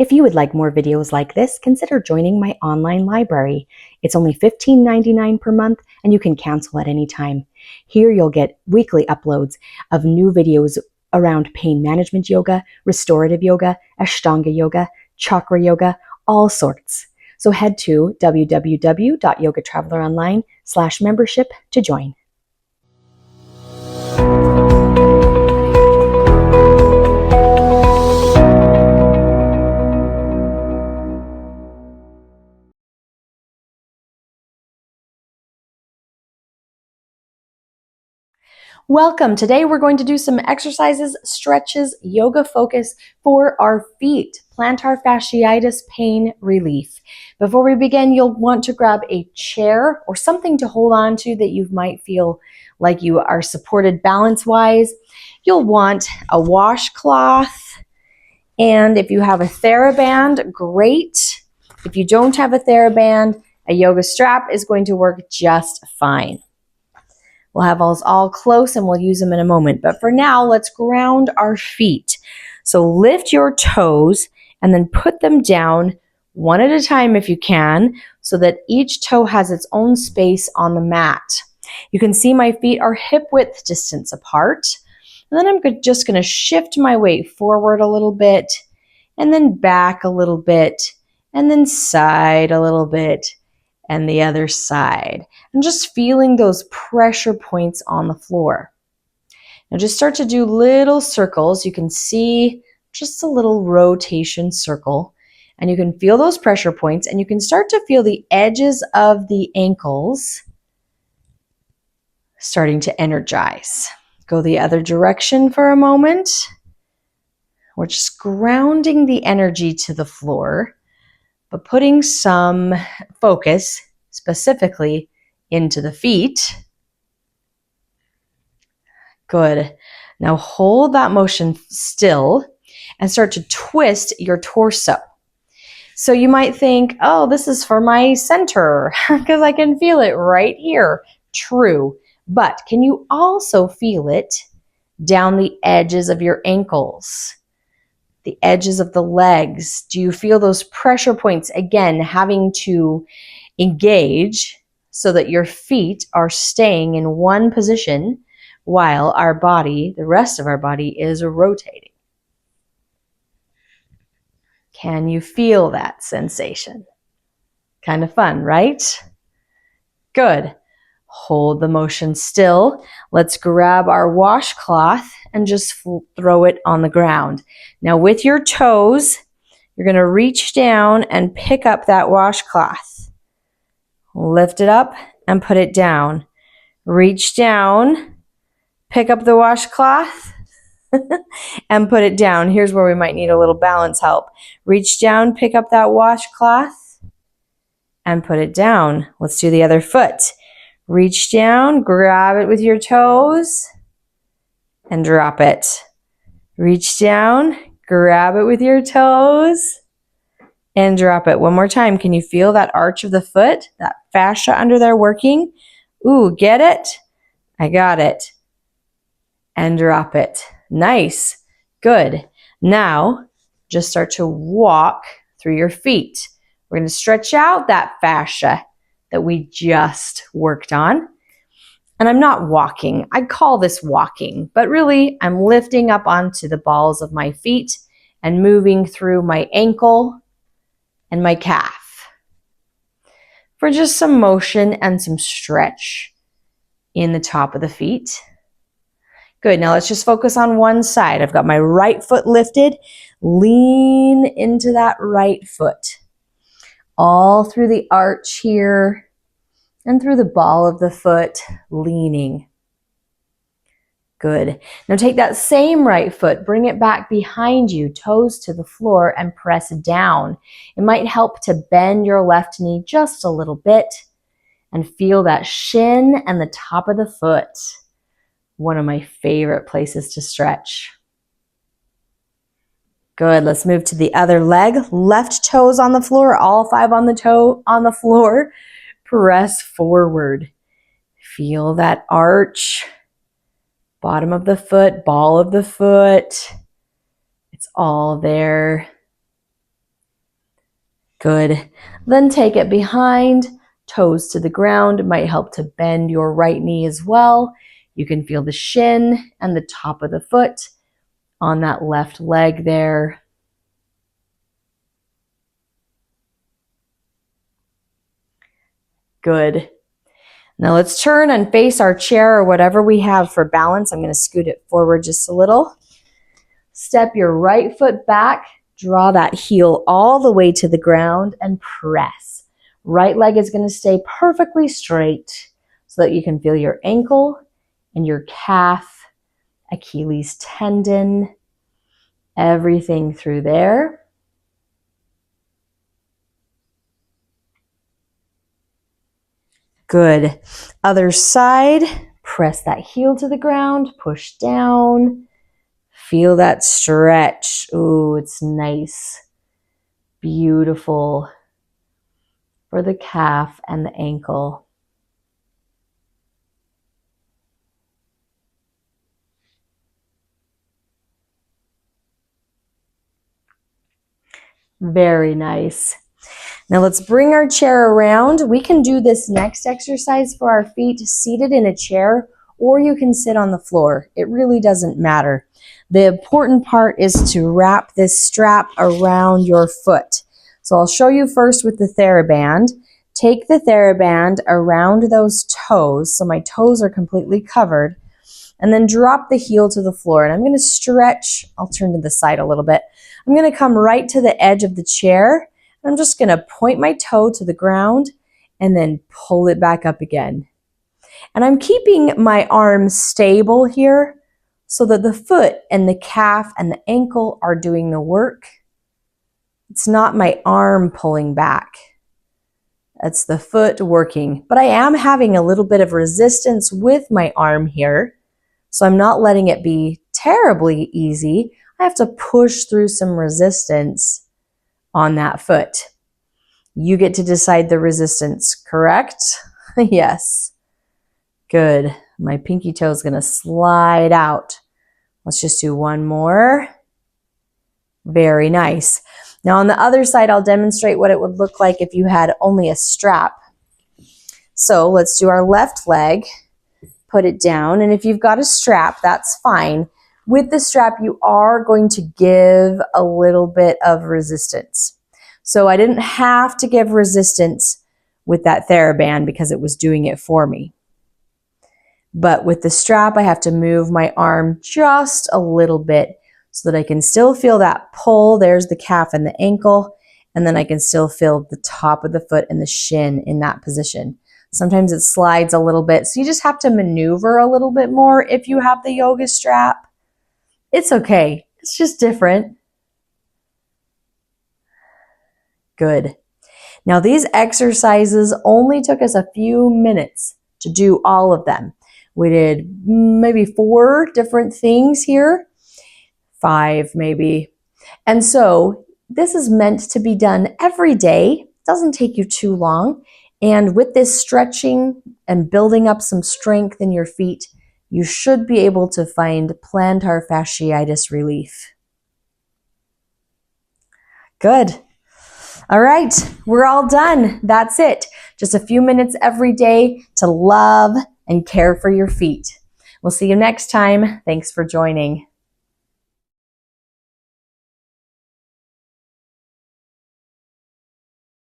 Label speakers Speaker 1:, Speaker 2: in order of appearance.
Speaker 1: If you would like more videos like this, consider joining my online library. It's only $15.99 per month, and you can cancel at any time. Here you'll get weekly uploads of new videos around pain management yoga, restorative yoga, Ashtanga yoga, chakra yoga, all sorts. So head to www.yogatraveleronline/membership to join. Welcome. Today we're going to do some exercises, stretches, yoga focus for our feet, plantar fasciitis pain relief. Before we begin, you'll want to grab a chair or something to hold on to that you might feel like you are supported balance-wise. You'll want a washcloth, and if you have a TheraBand, great. If you don't have a TheraBand, a yoga strap is going to work just fine. We'll have those all close and we'll use them in a moment. But for now, let's ground our feet. So lift your toes and then put them down one at a time if you can, so that each toe has its own space on the mat. You can see my feet are hip width distance apart. And then I'm just going to shift my weight forward a little bit, and then back a little bit, and then side a little bit, and the other side. And just feeling those pressure points on the floor. Now just start to do little circles. You can see just a little rotation circle, and you can feel those pressure points, and you can start to feel the edges of the ankles starting to energize. Go the other direction for a moment. We're just grounding the energy to the floor, but putting some focus specifically into the feet. Good. Now hold that motion still and start to twist your torso. So you might think, oh, this is for my center because I can feel it right here. True. But can you also feel it down the edges of your ankles? The edges of the legs? Do you feel those pressure points again having to engage so that your feet are staying in one position while our body, the rest of our body, is rotating? Can you feel that sensation? Kind of fun, right? Good. Hold the motion still. Let's grab our washcloth and just throw it on the ground. Now with your toes, you're going to reach down and pick up that washcloth. Lift it up and put it down. Reach down, pick up the washcloth and put it down. Here's where we might need a little balance help. Reach down, pick up that washcloth and put it down. Let's do the other foot. Reach down, grab it with your toes and drop it. Reach down, grab it with your toes and drop it. One more time. Can you feel that arch of the foot, that fascia under there working? Ooh, get it? I got it. And drop it. Nice. Good. Now, just start to walk through your feet. We're going to stretch out that fascia that we just worked on. And I'm not walking. I call this walking, but really I'm lifting up onto the balls of my feet and moving through my ankle and my calf for just some motion and some stretch in the top of the feet. Good. Now let's just focus on one side. I've got my right foot lifted. Lean into that right foot. All through the arch here and through the ball of the foot, leaning. Good. Now take that same right foot, bring it back behind you, toes to the floor, and press down. It might help to bend your left knee just a little bit and feel that shin and the top of the foot. One of my favorite places to stretch. Good. Let's move to the other leg. Left toes on the floor, all 5 on the floor. Press forward. Feel that arch. Bottom of the foot, ball of the foot. It's all there. Good. Then take it behind, toes to the ground. It might help to bend your right knee as well. You can feel the shin and the top of the foot on that left leg there. Good. Now let's turn and face our chair or whatever we have for balance. I'm going to scoot it forward just a little. Step your right foot back, draw that heel all the way to the ground and press. Right leg is going to stay perfectly straight so that you can feel your ankle and your calf, Achilles tendon, everything through there. Good. Other side, press that heel to the ground, push down. Feel that stretch. Ooh, it's nice. Beautiful for the calf and the ankle. Very nice. Now let's bring our chair around. We can do this next exercise for our feet seated in a chair, or you can sit on the floor. It really doesn't matter. The important part is to wrap this strap around your foot. So I'll show you first with the TheraBand. Take the TheraBand around those toes, so my toes are completely covered, and then drop the heel to the floor. And I'm going to stretch. I'll turn to the side a little bit. I'm going to come right to the edge of the chair. I'm just going to point my toe to the ground and then pull it back up again. And I'm keeping my arm stable here so that the foot and the calf and the ankle are doing the work. It's not my arm pulling back. It's the foot working. But I am having a little bit of resistance with my arm here. So I'm not letting it be terribly easy. I have to push through some resistance on that foot. You get to decide the resistance, correct? Yes. Good. My pinky toe is going to slide out. Let's just do one more. Very nice. Now on the other side, I'll demonstrate what it would look like if you had only a strap. So let's do our left leg. Put it down. And if you've got a strap, that's fine. With the strap, you are going to give a little bit of resistance. So I didn't have to give resistance with that TheraBand because it was doing it for me. But with the strap, I have to move my arm just a little bit so that I can still feel that pull. There's the calf and the ankle. And then I can still feel the top of the foot and the shin in that position. Sometimes it slides a little bit. So you just have to maneuver a little bit more if you have the yoga strap. It's okay. It's just different. Good. Now these exercises only took us a few minutes to do all of them. We did maybe 4 different things here. 5 maybe. And so this is meant to be done every day. It doesn't take you too long. And with this stretching and building up some strength in your feet, you should be able to find plantar fasciitis relief. Good. All right, we're all done. That's it. Just a few minutes every day to love and care for your feet. We'll see you next time. Thanks for joining.